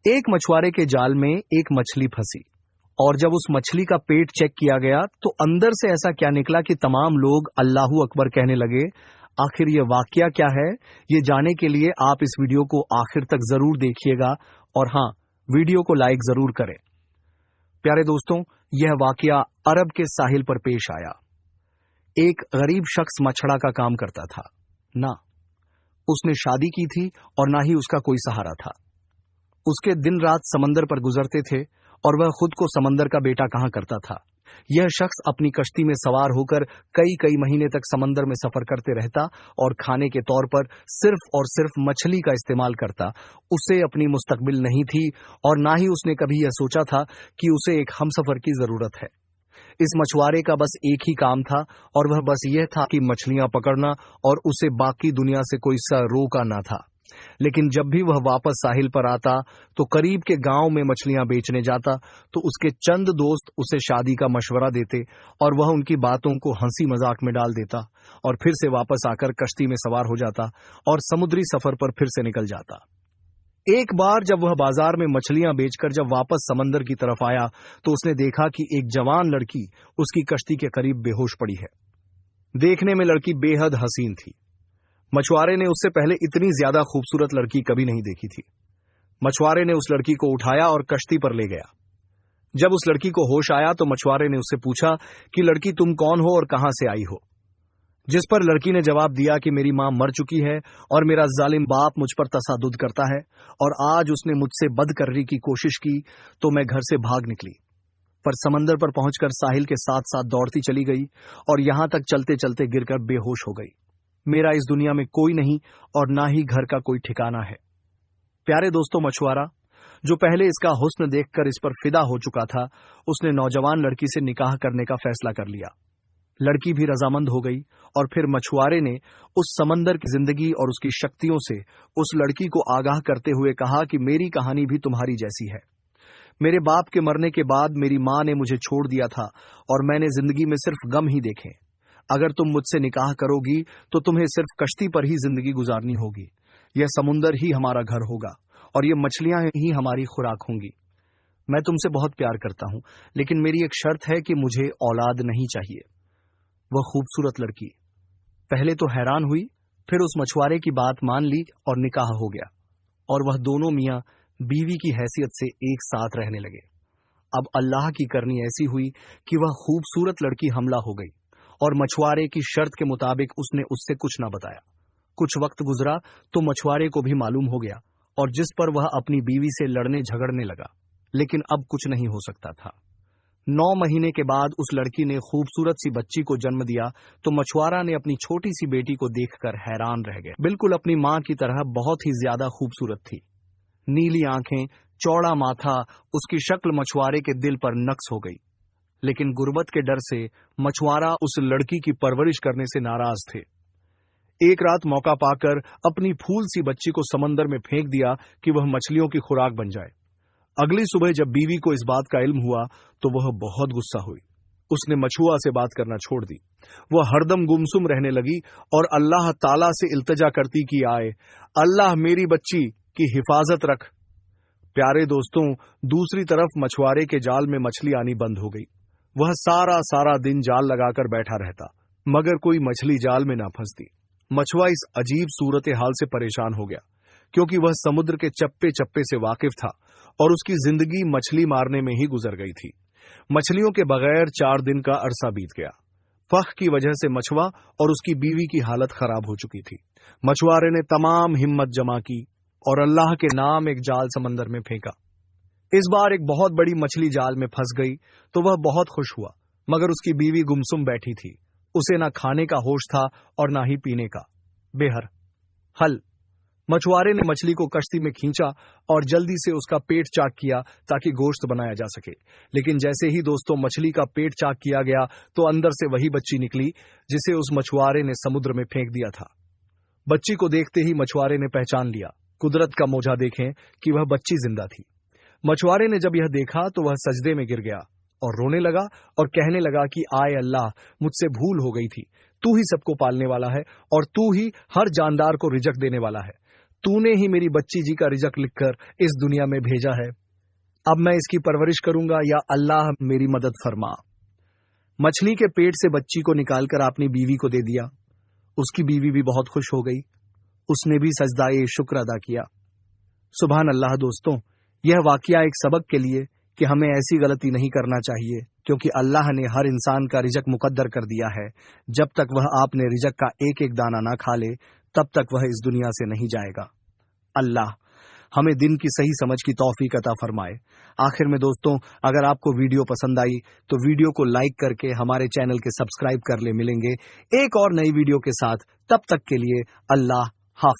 एक मछुआरे के जाल में एक मछली फंसी और जब उस मछली का पेट चेक किया गया तो अंदर से ऐसा क्या निकला कि तमाम लोग अल्लाहू अकबर कहने लगे। आखिर ये वाकया क्या है, ये जानने के लिए आप इस वीडियो को आखिर तक जरूर देखिएगा और हाँ, वीडियो को लाइक जरूर करें। प्यारे दोस्तों, यह वाकया अरब के साहिल पर पेश आया। एक गरीब शख्स मछड़ा का काम करता था। ना उसने शादी की थी और ना ही उसका कोई सहारा था। उसके दिन रात समंदर पर गुजरते थे और वह खुद को समंदर का बेटा कहा करता था। यह शख्स अपनी कश्ती में सवार होकर कई कई महीने तक समंदर में सफर करते रहता और खाने के तौर पर सिर्फ और सिर्फ मछली का इस्तेमाल करता। उसे अपनी मुस्तकबिल नहीं थी और ना ही उसने कभी यह सोचा था कि उसे एक हमसफर की जरूरत है। इस मछुआरे का बस एक ही काम था और वह बस यह था कि मछलियां पकड़ना, और उसे बाकी दुनिया से कोई सा रोका ना था। लेकिन जब भी वह वापस साहिल पर आता तो करीब के गांव में मछलियां बेचने जाता तो उसके चंद दोस्त उसे शादी का मशवरा देते और वह उनकी बातों को हंसी मजाक में डाल देता और फिर से वापस आकर कश्ती में सवार हो जाता और समुद्री सफर पर फिर से निकल जाता। एक बार जब वह बाजार में मछलियां बेचकर जब वापस समंदर की तरफ आया तो उसने देखा कि एक जवान लड़की उसकी कश्ती के करीब बेहोश पड़ी है। देखने में लड़की बेहद हसीन थी। मछुआरे ने उससे पहले इतनी ज्यादा खूबसूरत लड़की कभी नहीं देखी थी। मछुआरे ने उस लड़की को उठाया और कश्ती पर ले गया। जब उस लड़की को होश आया तो मछुआरे ने उससे पूछा कि लड़की तुम कौन हो और कहां से आई हो। जिस पर लड़की ने जवाब दिया कि मेरी मां मर चुकी है और मेरा जालिम बाप मुझ पर तसादुद करता है और आज उसने मुझसे बदकर्री की कोशिश की तो मैं घर से भाग निकली, पर समंदर पर पहुंचकर साहिल के साथ साथ दौड़ती चली गई और यहां तक चलते चलते गिरकर बेहोश हो गई। मेरा इस दुनिया में कोई नहीं और ना ही घर का कोई ठिकाना है। प्यारे दोस्तों, मछुआरा जो पहले इसका हुस्न देखकर इस पर फिदा हो चुका था, उसने नौजवान लड़की से निकाह करने का फैसला कर लिया। लड़की भी रजामंद हो गई और फिर मछुआरे ने उस समंदर की जिंदगी और उसकी शक्तियों से उस लड़की को आगाह करते हुए कहा कि मेरी कहानी भी तुम्हारी जैसी है। मेरे बाप के मरने के बाद मेरी मां ने मुझे छोड़ दिया था और मैंने जिंदगी में सिर्फ गम ही देखे। अगर तुम मुझसे निकाह करोगी तो तुम्हें सिर्फ कश्ती पर ही जिंदगी गुजारनी होगी। यह समुंदर ही हमारा घर होगा और ये मछलियां ही हमारी खुराक होंगी। मैं तुमसे बहुत प्यार करता हूं, लेकिन मेरी एक शर्त है कि मुझे औलाद नहीं चाहिए। वह खूबसूरत लड़की पहले तो हैरान हुई, फिर उस मछुआरे की बात मान ली और निकाह हो गया और वह दोनों मियां बीवी की हैसियत से एक साथ रहने लगे। अब अल्लाह की करनी ऐसी हुई कि वह खूबसूरत लड़की हमला हो गई और मछुआरे की शर्त के मुताबिक उसने उससे कुछ न बताया। कुछ वक्त गुजरा तो मछुआरे को भी मालूम हो गया और जिस पर वह अपनी बीवी से लड़ने झगड़ने लगा, लेकिन अब कुछ नहीं हो सकता था। 9 महीने के बाद उस लड़की ने खूबसूरत सी बच्ची को जन्म दिया तो मछुआरा ने अपनी छोटी सी बेटी को देखकर हैरान रह गया। बिल्कुल अपनी मां की तरह बहुत ही ज्यादा खूबसूरत थी। नीली आंखें, चौड़ा माथा, उसकी शक्ल मछुआरे के दिल पर नक्श हो गई। लेकिन गुर्बत के डर से मछुआरा उस लड़की की परवरिश करने से नाराज थे। एक रात मौका पाकर अपनी फूल सी बच्ची को समंदर में फेंक दिया कि वह मछलियों की खुराक बन जाए। अगली सुबह जब बीवी को इस बात का इल्म हुआ तो वह बहुत गुस्सा हुई। उसने मछुआ से बात करना छोड़ दी। वह हरदम गुमसुम रहने लगी और अल्लाह ताला से इल्तिजा करती कि आए अल्लाह मेरी बच्ची की हिफाजत रख। प्यारे दोस्तों, दूसरी तरफ मछुआरे के जाल में मछली आनी बंद हो गई। वह सारा दिन जाल लगाकर बैठा रहता मगर कोई मछली जाल में ना फंसती। मछुआ इस अजीब सूरत हाल से परेशान हो गया क्योंकि वह समुद्र के चप्पे चप्पे से वाकिफ था और उसकी जिंदगी मछली मारने में ही गुजर गई थी। मछलियों के बगैर 4 दिन का अरसा बीत गया। फख की वजह से मछुआ और उसकी बीवी की हालत खराब हो चुकी थी। मछुआरे ने तमाम हिम्मत जमा की और अल्लाह के नाम एक जाल समंदर में फेंका। इस बार एक बहुत बड़ी मछली जाल में फंस गई तो वह बहुत खुश हुआ, मगर उसकी बीवी गुमसुम बैठी थी। उसे ना खाने का होश था और ना ही पीने का। बेहर हल मछुआरे ने मछली को कश्ती में खींचा और जल्दी से उसका पेट चाक किया ताकि गोश्त बनाया जा सके। लेकिन जैसे ही दोस्तों मछली का पेट चाक किया गया तो अंदर से वही बच्ची निकली जिसे उस मछुआरे ने समुद्र में फेंक दिया था। बच्ची को देखते ही मछुआरे ने पहचान लिया। कुदरत का मोजा देखें कि वह बच्ची जिंदा थी। मछुआरे ने जब यह देखा तो वह सजदे में गिर गया और रोने लगा और कहने लगा कि आए अल्लाह, मुझसे भूल हो गई थी। तू ही सबको पालने वाला है और तू ही हर जानदार को रिजक देने वाला है। तूने ही मेरी बच्ची जी का रिजक लिखकर इस दुनिया में भेजा है, अब मैं इसकी परवरिश करूंगा या अल्लाह मेरी मदद फरमा। मछली के पेट से बच्ची को निकालकर अपनी बीवी को दे दिया। उसकी बीवी भी बहुत खुश हो गई, उसने भी सजदाए शुक्र अदा किया। सुभान अल्लाह। दोस्तों, यह वाकया एक सबक के लिए कि हमें ऐसी गलती नहीं करना चाहिए, क्योंकि अल्लाह ने हर इंसान का रिजक मुकद्दर कर दिया है। जब तक वह आपने रिजक का एक एक दाना ना खा ले, तब तक वह इस दुनिया से नहीं जाएगा। अल्लाह हमें दिन की सही समझ की तौफीक अता फरमाए। आखिर में दोस्तों, अगर आपको वीडियो पसंद आई तो वीडियो को लाइक करके हमारे चैनल के सब्सक्राइब कर ले। मिलेंगे एक और नई वीडियो के साथ, तब तक के लिए अल्लाह